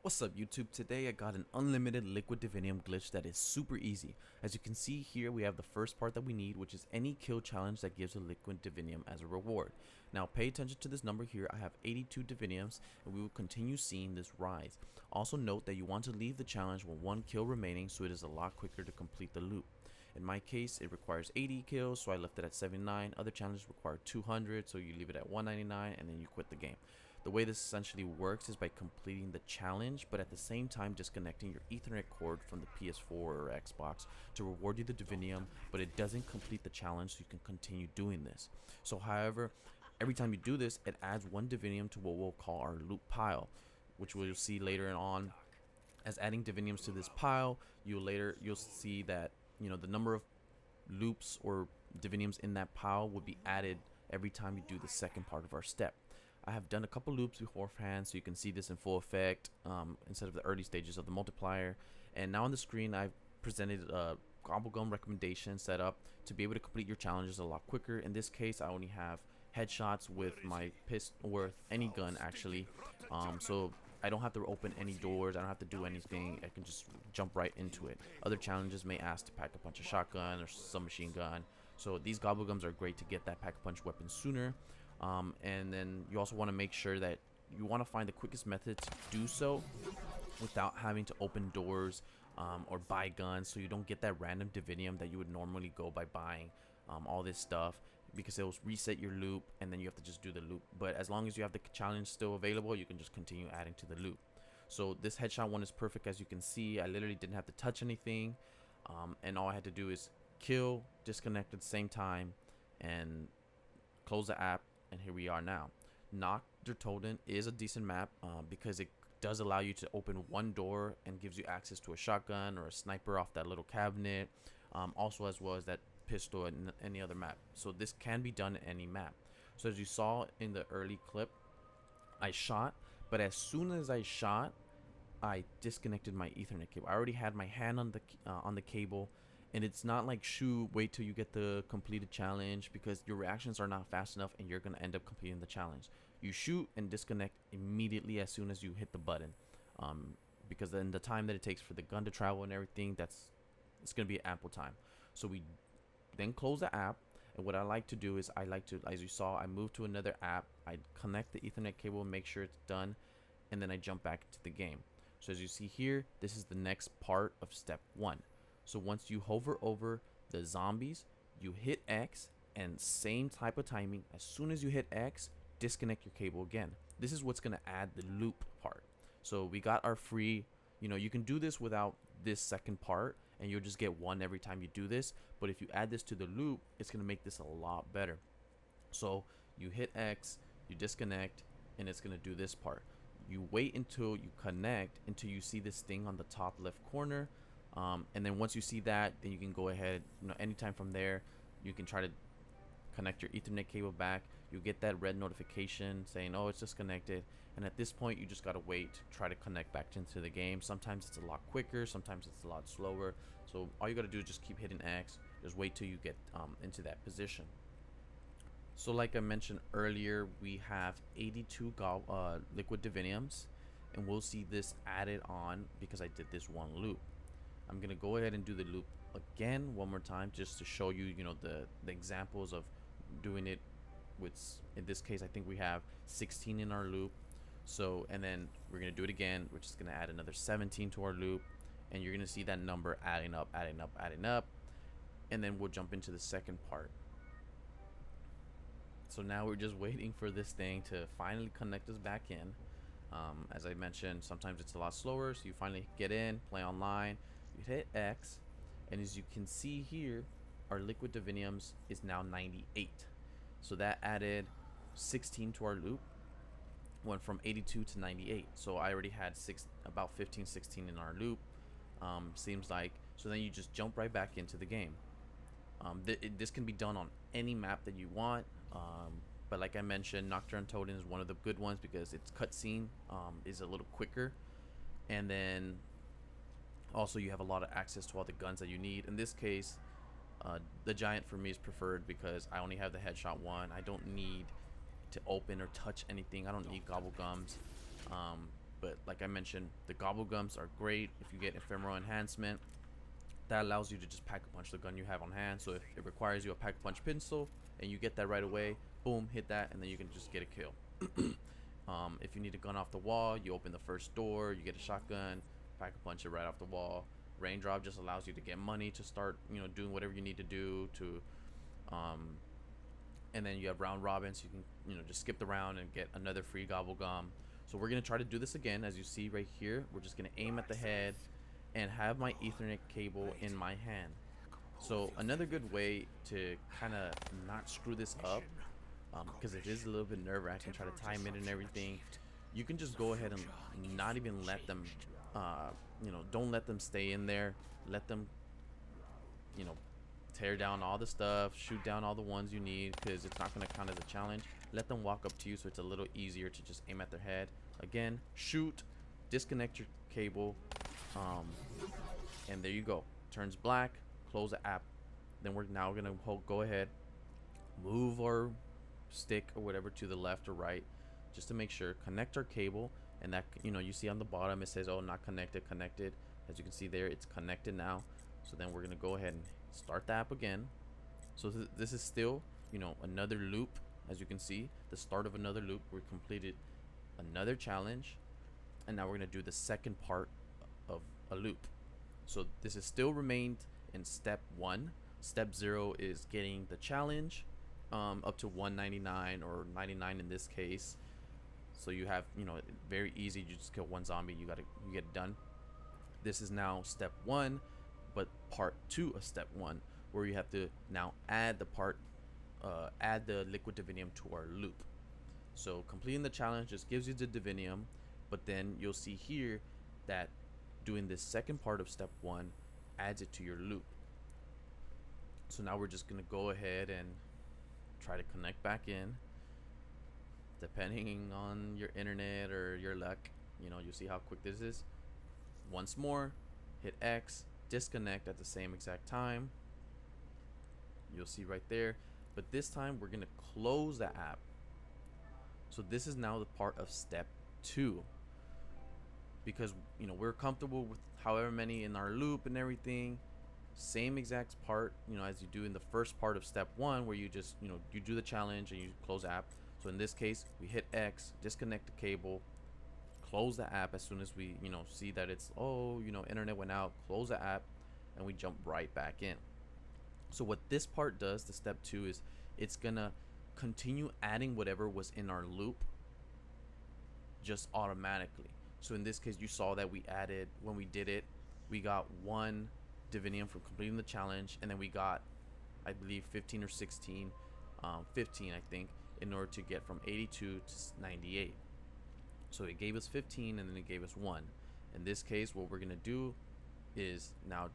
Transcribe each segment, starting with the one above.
What's up YouTube? Today I got an unlimited liquid divinium glitch that is super easy. As you can see here, we have the first part that we need, which is any kill challenge that gives a liquid divinium as a reward. Now pay attention to this number here. I have 82 diviniums and we will continue seeing this rise. Also note that you want to leave the challenge with 1 kill remaining, so it is a lot quicker to complete the loop. In my case, it requires 80 kills, so I left it at 79. Other challenges require 200, so you leave it at 199 and then you quit the game. The way this essentially works is by completing the challenge, but at the same time disconnecting your Ethernet cord from the PS4 or Xbox to reward you the Divinium, but it doesn't complete the challenge, so you can continue doing this. So however, every time you do this, it adds 1 Divinium to what we'll call our loot pile, which we'll see later on. As adding Diviniums to this pile, you'll see that the number of loops or Diviniums in that pile will be added every time you do the second part of our step. I have done a couple loops beforehand, so you can see this in full effect instead of the early stages of the multiplier. And now on the screen, I've presented a gobblegum recommendation set up to be able to complete your challenges a lot quicker. In this case, I only have headshots with my pistol, with any gun actually, so I don't have to open any doors, I don't have to do anything, I can just jump right into it. Other challenges may ask to pack a punch a shotgun or some machine gun, so these gobblegums are great to get that pack a punch weapon sooner. And then you also want to make sure that you want to find the quickest method to do so without having to open doors or buy guns, so you don't get that random Divinium that you would normally go by buying all this stuff, because it will reset your loop and then you have to just do the loop. But as long as you have the challenge still available, you can just continue adding to the loop. So this headshot one is perfect. As you can see, I literally didn't have to touch anything, and all I had to do is kill, disconnect at the same time, and close the app, and here we are now. Knock Der Toten is a decent map because it does allow you to open 1 door and gives you access to a shotgun or a sniper off that little cabinet, also as well as that pistol and any other map. So this can be done in any map. So as you saw in the early clip, I shot, but as soon as I shot, I disconnected my Ethernet cable. I already had my hand on the cable, and it's not like shoot, wait till you get the completed challenge, because your reactions are not fast enough and you're gonna end up completing the challenge. You shoot and disconnect immediately as soon as you hit the button, because then the time that it takes for the gun to travel and everything, it's gonna be ample time. So we then close the app, and what I like to do is as you saw, I move to another app, I connect the Ethernet cable, make sure it's done, and then I jump back into the game. So as you see here, this is the next part of step 1. So once you hover over the zombies, you hit X, and same type of timing, as soon as you hit X, disconnect your cable again. This is what's gonna add the loop part. So we got our free, you can do this without this second part and you'll just get 1 every time you do this, but if you add this to the loop, it's gonna make this a lot better. So you hit X, you disconnect, and it's gonna do this part. You wait until you connect, until you see this thing on the top left corner, and then once you see that, then you can go ahead, anytime from there, you can try to connect your Ethernet cable back. You get that red notification saying, oh, it's disconnected, and at this point you just gotta wait to try to connect back into the game. Sometimes it's a lot quicker, sometimes it's a lot slower, so all you gotta do is just keep hitting X, just wait till you get into that position. So like I mentioned earlier, we have 82 liquid Diviniums, and we'll see this added on because I did this 1 loop. I'm gonna go ahead and do the loop again 1 more time just to show you, the examples of doing it with, in this case, I think we have 16 in our loop. So, and then we're gonna do it again, which is gonna add another 17 to our loop, and you're gonna see that number adding up, and then we'll jump into the second part. So now we're just waiting for this thing to finally connect us back in. As I mentioned, sometimes it's a lot slower, so you finally get in, play online, you hit X, and as you can see here, our liquid Diviniums is now 98. So that added 16 to our loop, went from 82 to 98. So I already had about 15, 16 in our loop, seems like. So then you just jump right back into the game. This can be done on any map that you want, but like I mentioned, Knock Der Toten is one of the good ones because its cutscene is a little quicker, and then also you have a lot of access to all the guns that you need. In this case, the giant for me is preferred because I only have the headshot one. I don't need to open or touch anything. I don't need gobble gums. But like I mentioned, the gobble gums are great if you get ephemeral enhancement. That allows you to just pack a punch the gun you have on hand. So if it requires you a pack a punch pistol and you get that right away, boom, hit that, and then you can just get a kill. If you need a gun off the wall, you open the first door, you get a shotgun, pack a punch it right off the wall. Raindrop just allows you to get money to start, doing whatever you need to do to, and then you have round robin, so you can, just skip the round and get another free gobble gum. So we're gonna try to do this again. As you see right here, we're just gonna aim at the head and have my Ethernet cable in my hand. So another good way to kind of not screw this up, because it is a little bit nerve-wracking, try to time it and everything, you can just go ahead and not even let them, don't let them stay in there. Let them, tear down all the stuff, shoot down all the ones you need, because it's not going to count as a challenge. Let them walk up to you, so it's a little easier to just aim at their head. Again, shoot, disconnect your cable, and there you go. Turns black, close the app. Then we're now going to go ahead, move our stick or whatever to the left or right, just to make sure, connect our cable, and that, you see on the bottom it says, oh, not connected. As you can see there, it's connected now. So then we're going to go ahead and start the app again. So this is still, another loop. As you can see, the start of another loop. We completed another challenge, and now we're going to do the second part of a loop. So this is still remained in step 1. Step 0 is getting the challenge up to 199 or 99 in this case. So you have, very easy. You just kill one zombie, you get it done. This is now step 1, but part 2 of step 1, where you have to now add the liquid divinium to our loop. So completing the challenge just gives you the divinium, but then you'll see here that doing this second part of step 1 adds it to your loop. So now we're just gonna go ahead and try to connect back in. Depending on your internet or your luck, you'll see how quick this is. Once more, hit X, disconnect at the same exact time. You'll see right there. But this time we're gonna close the app. So this is now the part of step 2, because we're comfortable with however many in our loop and everything. Same exact part, as you do in the first part of step 1, where you just you do the challenge and you close the app. So in this case, we hit X, disconnect the cable, close the app as soon as we see that it's internet went out, close the app, and we jump right back in. So what this part does, the step 2, is it's gonna continue adding whatever was in our loop just automatically. So in this case, you saw that we added, when we did it, we got 1 divinium from completing the challenge, and then we got, I believe, 15 or 16, 15 I think, in order to get from 82 to 98. So it gave us 15, and then it gave us 1. In this case, what we're gonna do is now,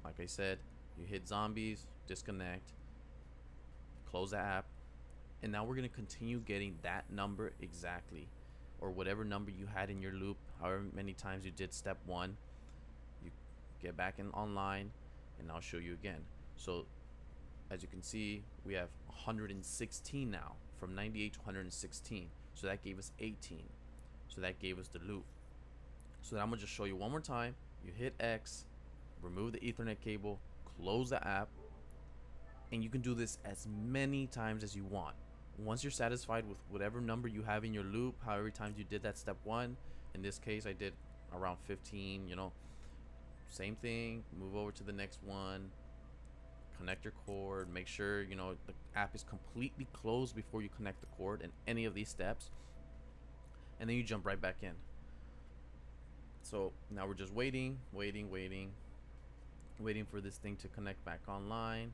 like I said, you hit zombies, disconnect, close the app, and now we're gonna continue getting that number exactly, or whatever number you had in your loop, however many times you did step 1. You get back in online, and I'll show you again. So as you can see, we have 116 now, from 98 to 116. So that gave us 18. So that gave us the loop. So I'm gonna just show you one more time. You hit X, remove the Ethernet cable, close the app, and you can do this as many times as you want. Once you're satisfied with whatever number you have in your loop, however times you did that step 1, in this case I did around 15, same thing, move over to the next one, connect your cord, make sure the app is completely closed before you connect the cord in any of these steps, and then you jump right back in. So now we're just waiting for this thing to connect back online.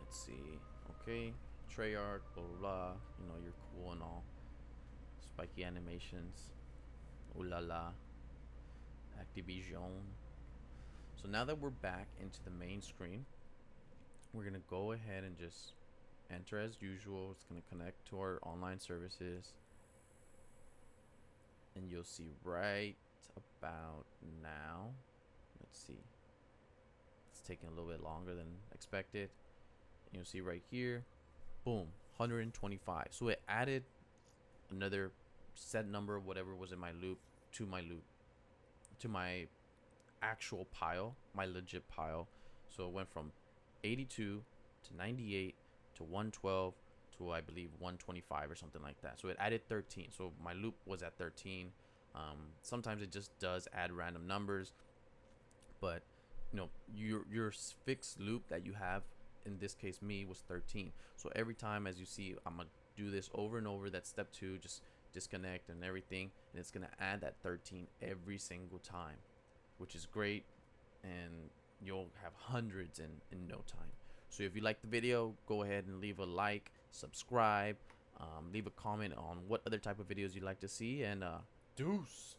Let's see. Okay, Treyarch, blah blah blah. You're cool and all. Spiky animations. Ooh la la. Activision. So now that we're back into the main screen, we're gonna go ahead and just enter as usual. It's gonna connect to our online services, and you'll see right about now. Let's see. taking a little bit longer than expected. You'll see right here, boom, 125. So it added another set number of whatever was in my loop to my actual pile, my legit pile. So it went from 82 to 98 to 112 to, I believe, 125 or something like that. So it added 13. So my loop was at 13. Sometimes it just does add random numbers, but your fixed loop that you have, in this case me, was 13. So every time, as you see, I'm gonna do this over and over. That's step 2, just disconnect and everything, and it's gonna add that 13 every single time, which is great, and you'll have hundreds in no time. So if you like the video, go ahead and leave a like, subscribe, leave a comment on what other type of videos you'd like to see, and deuce.